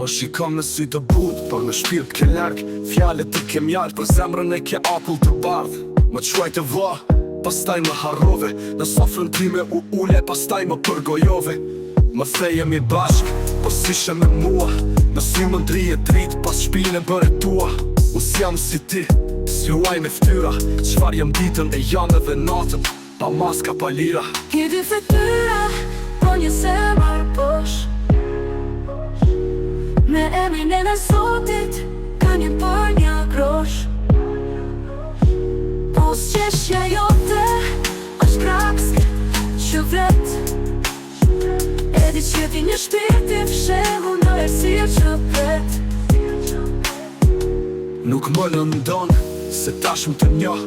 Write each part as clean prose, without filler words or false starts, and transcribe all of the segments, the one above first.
Më shikon në sy të but, por në shpirt ke larg. Fjallet të ke mjalt, për zemrën e ke apull të bardh. Më quaj të vla, pastaj më harrove. Në sofrën time u ule, pastaj më përgojove. Më theje mi bashk, po s'ishe me mua. Në sy më ndrije drit, pas shpilën e bërë tua. Us jam si ti, s'juaj me ftyra. Qfar jam ditën e janë edhe natën, pa maska pa lira. Ki dy fetyra, po një zemër bosh. Me emrin e në Zotit, ka një për një grosh. Po s'qeshja jote, është prakske që vret. E di që ti një shpirti fshehu në ersirë që pret. Nuk më lëndon, se tashmë të njo.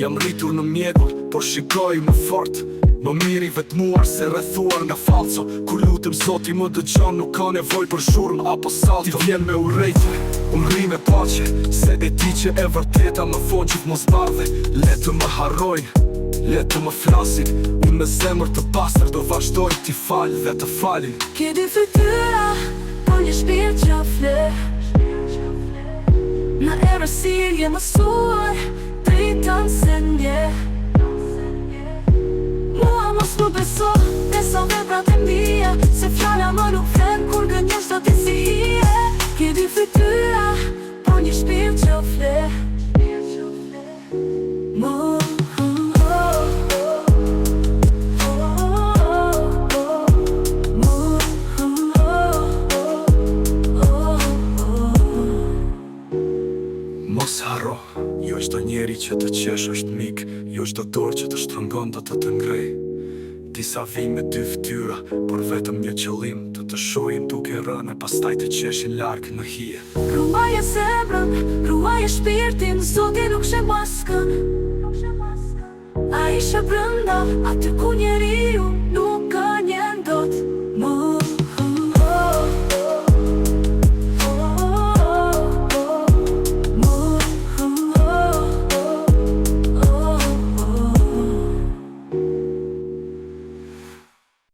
Jam rritur në mjegull, por shikoj më fort. Më miri vetmuar se rrethuar nga falco. Kur lutem Zoti më dëgjon, nuk ka nevoj për shurm apo salto. Ti vjen me urrejtje, unë rri me paqe, se e di që e vërteta më fonqit mos bardhe. Le të më harrojnë, le të më flasin. Unë me zemër të pastër do vazhdoj t'i fal dhe të falin. Ki dy fytyra, po një shpirt që flet. Në errësirje mësuar, dritën se nje. Mua mos më beso, beso veprat e mia. Se fjala më nuk flen, kur gënjesh do t'i si hije. Ki dy fytyra, po një shpirt që flet. Mos harro, jo çdo njeri që të qesh është mik. Jo çdo dorë që të shtrëngon do të ngrej. Disa vijnë me dy fytyra, por vetëm një qëllim, të të shohin duke rënë e pastaj të qeshin larg në hije. Ruaje zemrën, ruaje shpirtin, Zoti nuk sheh maskën. A ishe brënda, aty ku njeriu nuk